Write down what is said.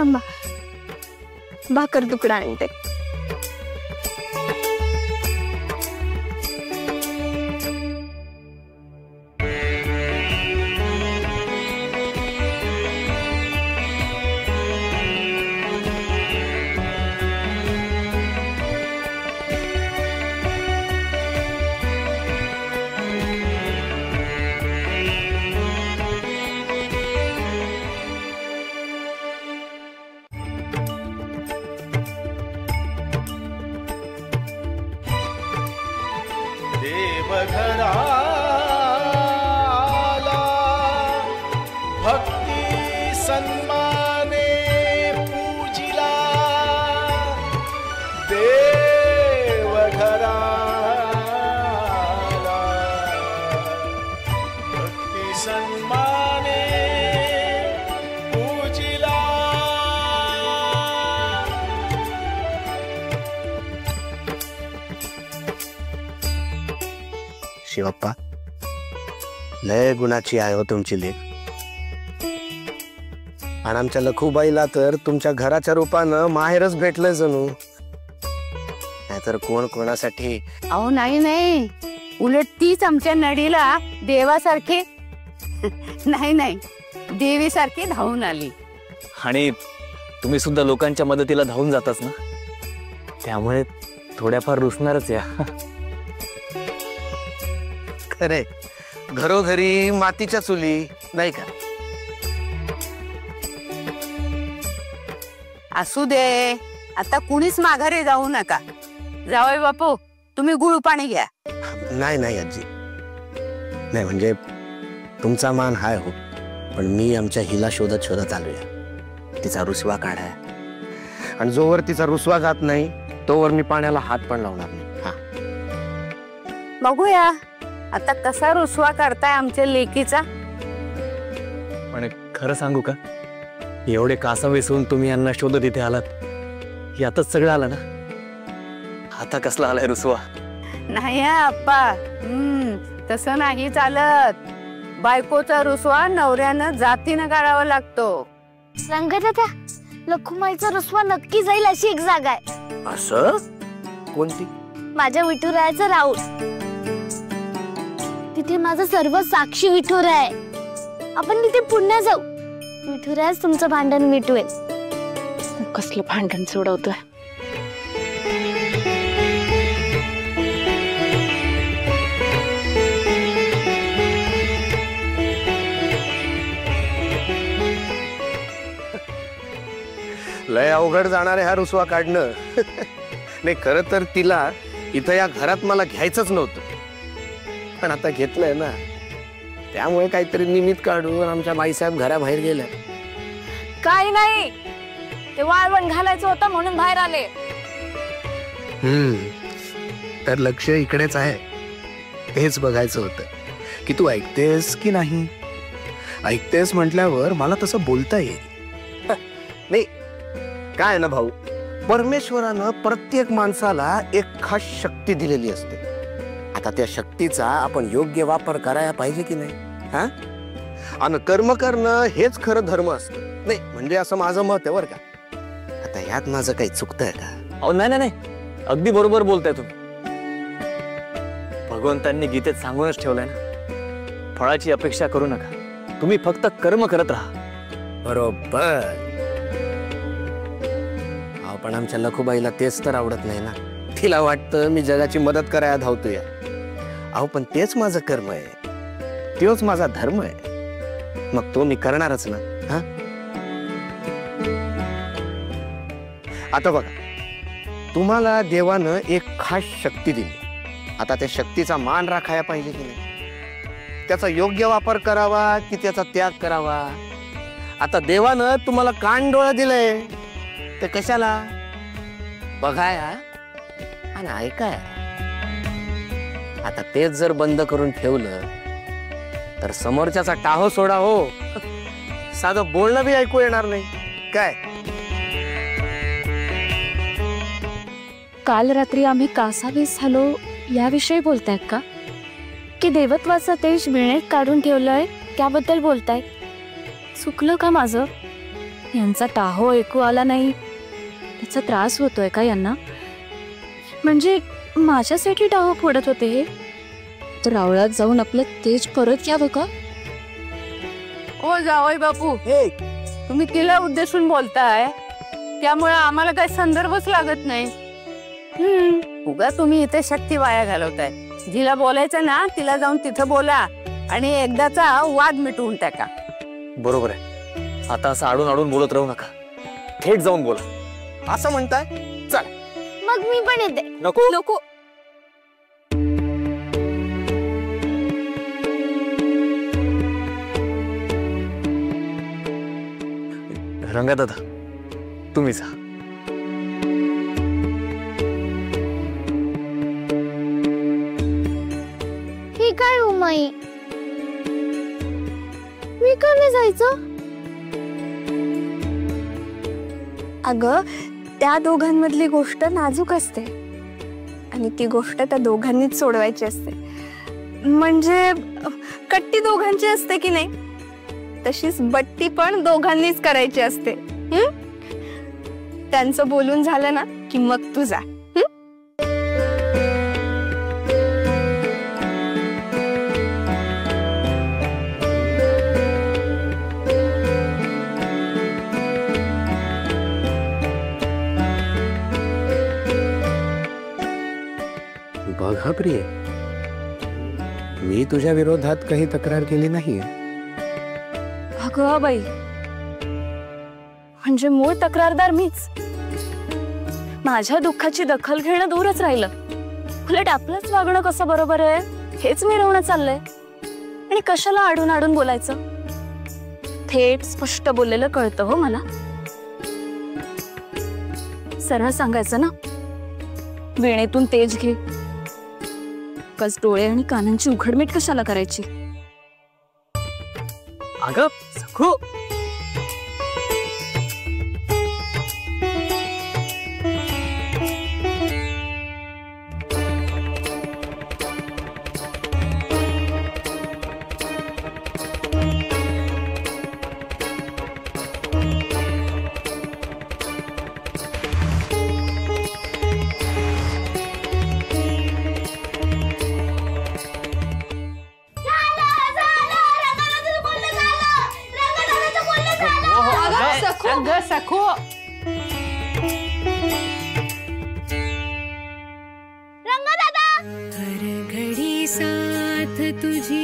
थांबा, भाकर तुकडा आणते. भक्ती सन्माने पूजिला देवघराला, भक्ती सन्माने पूजिला. शिवप्पा, लय गुणाची आहे हो तुमची लेक. आणि आमच्या लखूबाईला तर तुमच्या घराच्या रूपानं माहेरच भेटलं जणू. नाहीतर कोण कोणासाठी. अहो नाही नाही, उलट तीच आमच्या नडीला देवासारखे नाही नाही देवीसारखी धावून आली. आणि तुम्ही सुद्धा लोकांच्या मदतीला धावून जाताच ना, त्यामुळे थोड्याफार रुसणारच या. खरे, घरोघरी मातीच्या चुली नाही का. असू दे, आता कुणीच माघारी जाऊ नका. जावई बापू, तुम्ही गुळ पाणी घ्या. नाही नाही आजी, नाही म्हणजे तुमचा मान हाय हो, पण मी आमच्या हिला शोधत शोधत आलोय. तिचा रुसवा काढाय, आणि जोवर तिचा रुसवा जात नाही तोवर मी पाण्याला हात पण लावणार नाही. हा, बघूया आता कसा रुसवा करताय आमच्या लेकीचा. पण खरं सांगू का, एवढे कासा वेसून तुम्ही यांना शोधत इथे आलात, यातच सगळं आलं ना. आता कसला आलाय रुसवा. नाही आप्पा, तसं नाही चालत. बायकोचा रुसवा नवऱ्यानं जातीनं काढावा लागतो. सांगत होत्या लखुमाईचा रुसवा नक्की जाईल अशी एक जागा आहे. असं? कोणती? माझ्या विठुरायाचं राऊत. तिथे माझं सर्व साक्षी विठुर आहे. आपण तिथे पुन्हा जाऊ. विठुरायाच तुमचं भांडण मिटवेल. कसलं भांडण सोडवतोय. लय अवघड जाणार आहे हा रुसवा काढणं. नाही, खरं तर तिला इथं या घरात मला घ्यायचंच नव्हतं, पण आता घेतलंय ना, त्यामुळे काहीतरी निमित्त काढून आमच्या बाईसाहेब घराबाहेर गेल्या. काय नाही, ते वाळवण घालायचं होतं म्हणून बाहेर आले. तर लक्ष इकडेच आहे. हेच बघायचं होतं की तू ऐकतेस की नाही. ऐकतेस म्हटल्यावर मला तसं बोलता येईल. नाही काय ना भाऊ, परमेश्वरानं प्रत्येक माणसाला एक खास शक्ती दिलेली असते. आता त्या शक्तीचा आपण योग्य वापर करायला पाहिजे की नाही. हा, आणि कर्म करणं हेच खरं धर्म असतं. नाही म्हणजे असं माझं मत आहे बरं का. आता यात माझं काही चुकतंय का? अहो नाही नाही, अगदी बरोबर बोलताय तुम्ही. भगवंतांनी गीतेत सांगूनच ठेवलंय ना, फळाची अपेक्षा करू नका, तुम्ही फक्त कर्म करत राहा. बरोबर. पण आमच्या लखूबाईला तेच तर आवडत नाही ना. तिला वाटतं मी जगाची मदत करायला धावतोय. अहो पण तेच माझं कर्म आहे, तोच माझा धर्म आहे. मग तो मी करणारच ना. हा, आता बघा, तुम्हाला देवानं एक खास शक्ती दिली. आता त्या शक्तीचा मान राखायला पाहिजे की नाही. त्याचा योग्य वापर करावा की त्याचा त्याग करावा. आता देवानं तुम्हाला कान डोळं दिलंय, ते कशाला? बघाया आणि ऐकाया. आता तेच जर बंद करून ठेवलं तर समोरच्याचा टाहो सोडा हो, साधं बोलणं बी ऐकू येणार नाही. काय काल रात्री आम्ही कासावीस झालो याविषयी बोलतायत का? की देवत्वाचं तेज मिळणे काढून ठेवलंय त्याबद्दल बोलताय? चुकलं का माझं? यांचा टाहो ऐकू आला नाही त्याचा त्रास होतोय का यांना? म्हणजे माझ्यासाठी टाहो फोडत होते हे, तर रावळात जाऊन आपलं तेज परत यावं का? ओ जावई बापू, तुम्ही तिला उद्देशून बोलताय त्यामुळे आम्हाला काही संदर्भच लागत नाही. उगा तुम्ही इथे शक्ती वाया घालवताय. जिला बोलायचं ना तिला जाऊन तिथं बोला आणि एकदाचा वाद मिटवून टाका. बरोबर आहे. आता असं आडून आडून बोलत राहू नका, थेट जाऊन बोला. असं म्हणताय? चल. मग मी पण येते. नको नको. रंगा दादा, तुम्ही जा. ही काय उमाई, मी का नाही जायचं? अगं, त्या दोघांमधली गोष्ट नाजूक असते आणि ती गोष्ट त्या दोघांनीच सोडवायची असते. म्हणजे कट्टी दोघांची असते की नाही, तशीच बट्टी पण दोघांनीच करायची असते. त्यांचं बोलून झालं ना की मग तू जा. बघ प्रिय, मी तुझ्या विरोधात काही तक्रार केली नाही. अगं बाई, म्हणजे मूळ तक्रारदार मीच. माझ्या दुःखाची दखल घेणं दूरच राहिलं, उलट आपलंच वागणं कसं बरोबर आहे हेच मिरवणं चाललंय. आणि कशाला आडून आडून बोलायचं? थेट स्पष्ट बोललेलं कळतं हो मला. सरळ सांगायचं ना, वेणेतून तेज घे. कस डोळे आणि कानांची उघडमीट कशाला करायची? अगं सखू, अगं सखो, रंगा दादा, हर घड़ी साथ तुझी